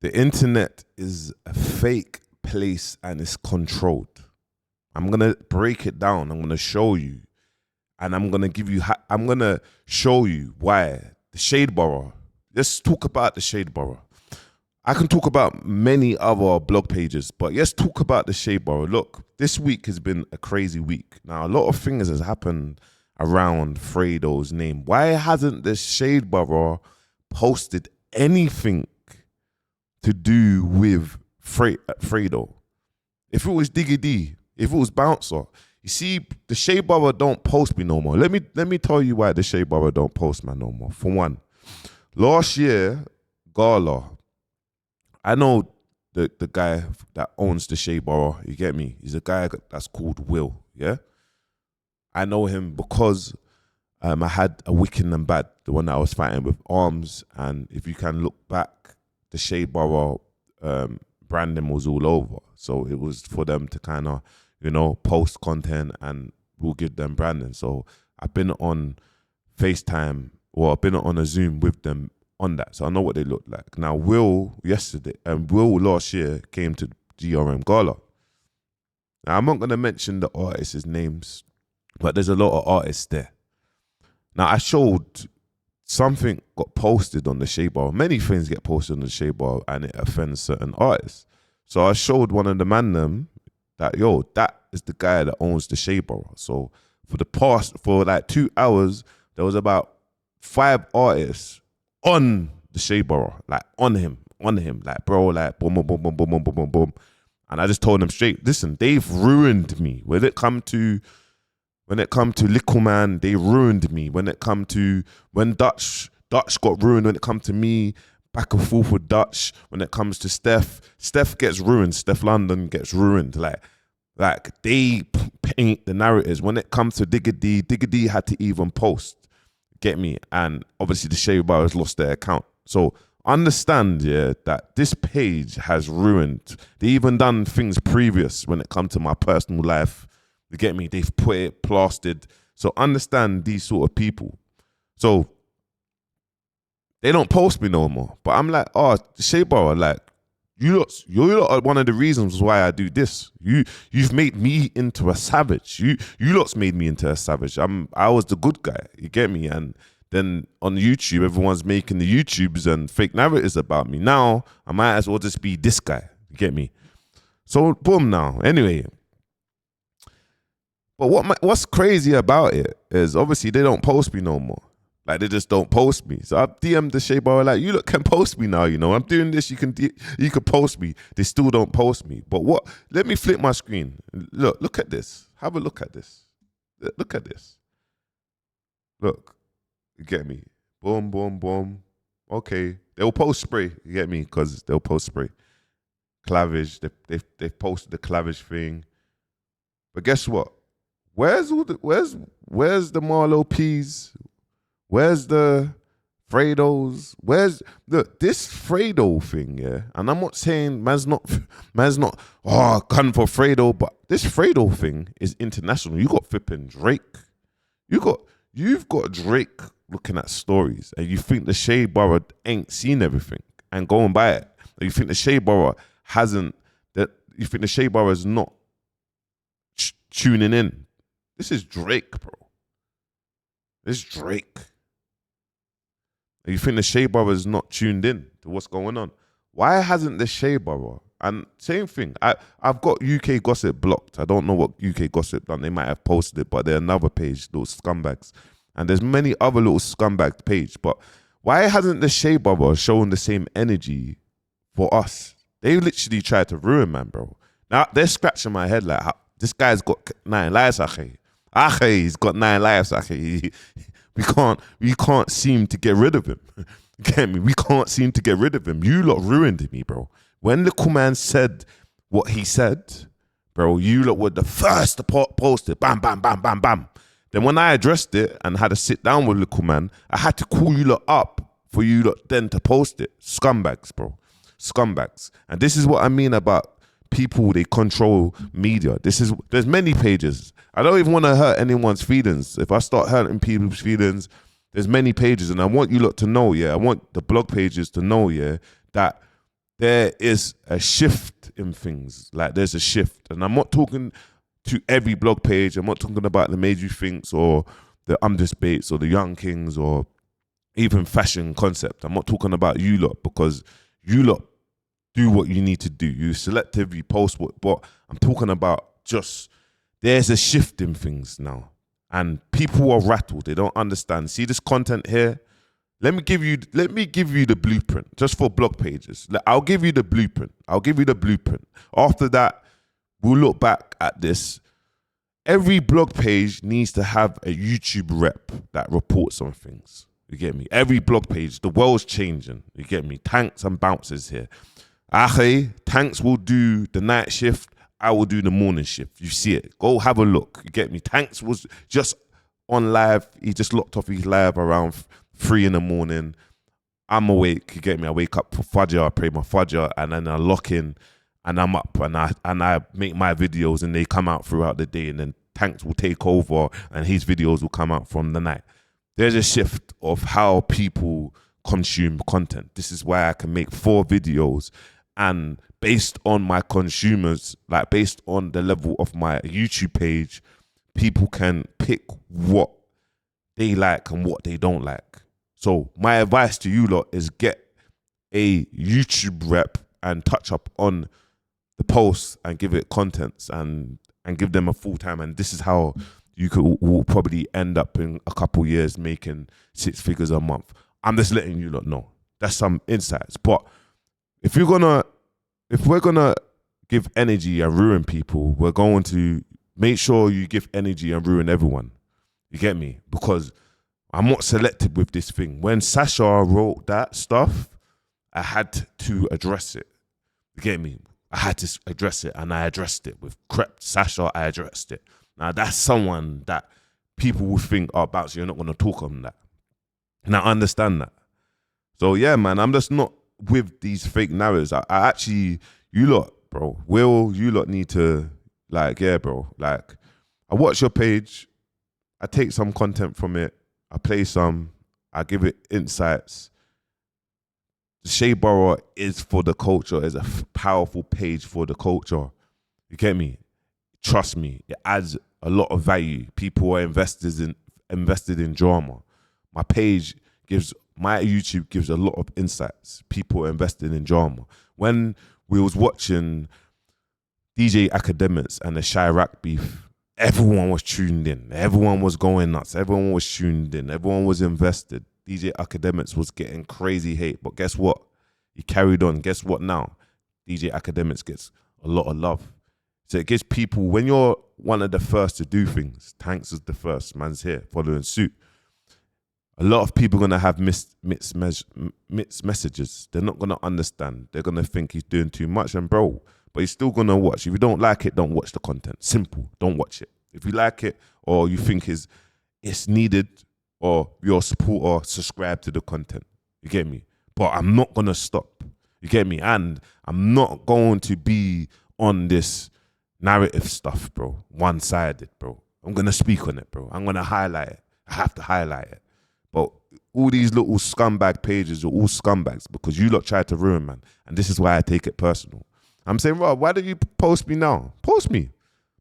The internet is a fake place and it's controlled. I'm going to break it down. I'm going to show you. And I'm going to give you, I'm going to show you why. The Shadeborough. Let's talk about the Shadeborough. I can talk about many other blog pages, but let's talk about the Shadeborough. Look, this week has been a crazy week. Now, a lot of things has happened around Fredo's name. Why hasn't the Shadeborough posted anything to do with Fredo? If it was Diggy D, if it was Bouncer, you see, the Shadeborough don't post me no more. Let me tell you why the Shadeborough don't post me no more. For one, last year, Gala, I know the guy that owns the Shadeborough, you get me? He's a guy that's called Will, yeah? I know him because I had a Wicked and Bad, the one that I was fighting with Arms, and if you can look back, the Shadeborough branding was all over. So it was for them to kind of, post content and we'll give them branding. So I've been on FaceTime, or I've been on a Zoom with them on that. So I know what they look like. Now, Will last year came to GRM Gala. Now, I'm not going to mention the artists' names, but there's a lot of artists there. Now, I showed something got posted on the Shadeborough. Many things get posted on the Shadeborough and it offends certain artists. So I showed one of the man them that, that is the guy that owns the Shadeborough. So for like 2 hours, there was about 5 artists on the Shadeborough, like on him, like bro, like boom, boom, boom, boom, boom, boom, boom, boom, boom. And I just told them straight, listen, they've ruined me. When it come to Little Man, they ruined me. When Dutch got ruined, when it come to me, back and forth with Dutch. When it comes to Steph gets ruined. Steph London gets ruined. Like they paint the narratives. When it comes to Diggy D had to even post. Get me? And obviously the Shadeborough has lost their account. So understand, that this page has ruined. They even done things previous when it comes to my personal life. You get me? They've put it plastered. So understand these sort of people. So they don't post me no more. But I'm like, Shadeborough, like, you lot are one of the reasons why I do this. You've made me into a savage. You lot's made me into a savage. I was the good guy. You get me? And then on YouTube, everyone's making the YouTubes and fake narratives about me. Now I might as well just be this guy. You get me? So boom now. Anyway. But what's crazy about it is obviously they don't post me no more. Like they just don't post me. So I've DM'd the Shadeborough like, you look can post me now, I'm doing this, you can post me. They still don't post me. But let me flip my screen. Look at this. Have a look at this. Look at this. Look, you get me? Boom, boom, boom. Okay. They'll post spray, you get me? Because they'll post spray. Clavage, they've posted the clavage thing. But guess what? Where's the Marlow P's? Where's the Fredos? This Fredo thing, yeah? And I'm not saying man's not gun for Fredo, but this Fredo thing is international. You got flipping Drake. You've got Drake looking at stories, and you think the Shadeborough ain't seen everything and going by it. You think the Shadeborough you think the Shadeborough is not tuning in. This is Drake, bro. This is Drake. You think the Shadeborough is not tuned in to what's going on? Why hasn't the Shadeborough? And same thing, I've got UK Gossip blocked. I don't know what UK Gossip done. They might have posted it, but they're another page, those scumbags. And there's many other little scumbag page. But why hasn't the Shadeborough shown the same energy for us? They literally tried to ruin man, bro. Now they're scratching my head like, this guy's got 9 lives, he's got 9 lives, We can't seem to get rid of him. Get me? We can't seem to get rid of him. You lot ruined me, bro. When Little Man said what he said, bro, you lot were the first to post it. Bam, bam, bam, bam, bam. Then when I addressed it and had to sit down with Little Man, I had to call you lot up for you lot then to post it. Scumbags, bro. Scumbags. And this is what I mean about people, they control media. There's many pages. I don't even want to hurt anyone's feelings. If I start hurting people's feelings, there's many pages, and I want you lot to know, I want the blog pages to know, that there is a shift in things. Like there's a shift. And I'm not talking to every blog page. I'm not talking about the Made You Thinks or the I'm Just Bates or the Young Kings or even Fashion Concept. I'm not talking about you lot, because you lot do what you need to do. You selective, you post what, but I'm talking about just there's a shift in things now. And people are rattled. They don't understand. See this content here? Let me give you the blueprint just for blog pages. I'll give you the blueprint. After that, we'll look back at this. Every blog page needs to have a YouTube rep that reports on things. You get me? Every blog page, the world's changing. You get me? Tanks and bouncers here. Tanks will do the night shift. I will do the morning shift. You see it. Go have a look. You get me? Tanks was just on live. He just locked off his live around 3 a.m. I'm awake. You get me? I wake up for Fajr. I pray my Fajr, and then I lock in, and I'm up, and I make my videos, and they come out throughout the day, and then Tanks will take over, and his videos will come out from the night. There's a shift of how people consume content. This is why I can make 4 videos, and based on my consumers, like based on the level of my YouTube page, people can pick what they like and what they don't like. So my advice to you lot is get a YouTube rep and touch up on the posts and give it contents and give them a full time. And this is how you will probably end up in a couple years making 6 figures a month. I'm just letting you lot know. That's some insights. But if we're gonna give energy and ruin people, we're going to make sure you give energy and ruin everyone. You get me? Because I'm not selective with this thing. When Sasha wrote that stuff, I had to address it. You get me? I had to address it, and I addressed it with Sasha. I addressed it. Now that's someone that people will think, oh, Bounce, you're not going to talk on that. And I understand that. So yeah, man, I'm just not with these fake narratives. I actually, you lot, bro, you lot need to, like, yeah, bro, like, I watch your page, I take some content from it, I play some, I give it insights. The Shadeborough is for the culture, is a powerful page for the culture. You get me? Trust me, it adds a lot of value. People are invested in drama. My YouTube gives a lot of insights. People are invested in drama. When we was watching DJ Academics and the Chirac beef, everyone was tuned in. Everyone was going nuts. Everyone was tuned in. Everyone was invested. DJ Academics was getting crazy hate. But guess what? He carried on. Guess what now? DJ Academics gets a lot of love. So it gives people, when you're one of the first to do things, Tanks is the first, man's here, following suit. A lot of people are going to have mixed messages. They're not going to understand. They're going to think he's doing too much. And bro, but you're still going to watch. If you don't like it, don't watch the content. Simple. Don't watch it. If you like it or you think it's needed or you're a supporter, subscribe to the content. You get me? But I'm not going to stop. You get me? And I'm not going to be on this narrative stuff, bro. One-sided, bro. I'm going to speak on it, bro. I'm going to highlight it. I have to highlight it. But all these little scumbag pages are all scumbags because you lot tried to ruin, man. And this is why I take it personal. I'm saying, Rob, why don't you post me now? Post me.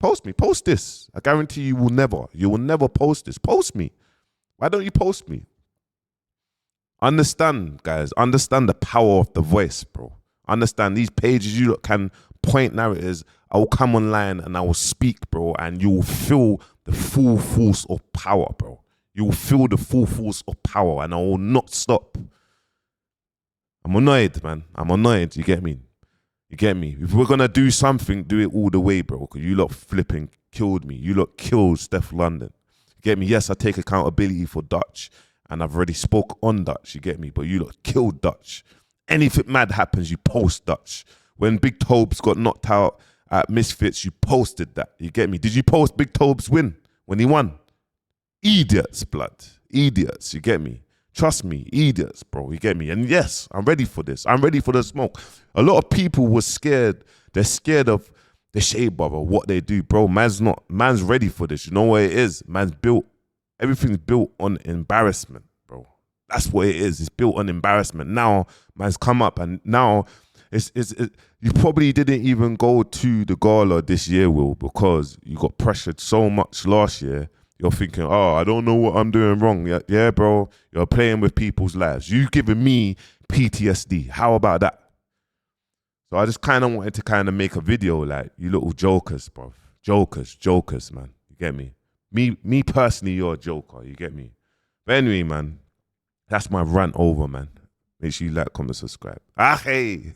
Post this. I guarantee you will never post this. Post me. Why don't you post me? Understand, guys. Understand the power of the voice, bro. Understand these pages, you lot can point narratives. I will come online and I will speak, bro, and you will feel the full force of power, bro. You will feel the full force of power, and I will not stop. I'm annoyed, man. I'm annoyed. You get me? You get me? If we're gonna do something, do it all the way, bro. Because you lot flipping killed me. You lot killed Steph London. You get me? Yes, I take accountability for Dutch, and I've already spoke on Dutch. You get me? But you lot killed Dutch. Anything mad happens, you post Dutch. When Big Tobes got knocked out at Misfits, you posted that. You get me? Did you post Big Tobes win when he won? Idiots, blood. Idiots. You get me? Trust me, idiots, bro. You get me? And yes, I'm ready for this. I'm ready for the smoke. A lot of people were scared. They're scared of the Shadeborough, what they do. Bro, man's ready for this. You know what it is? Everything's built on embarrassment, bro. That's what it is. It's built on embarrassment. Now, man's come up and now You probably didn't even go to the gala this year, Will, because you got pressured so much last year. You're thinking, oh, I don't know what I'm doing wrong. Yeah, bro, you're playing with people's lives. You giving me PTSD. How about that? So I just kind of wanted to kind of make a video like, you little jokers, bro. Jokers, man. You get me? Me personally, you're a joker. You get me? But anyway, man, that's my rant over, man. Make sure you like, comment, subscribe. Ah, hey.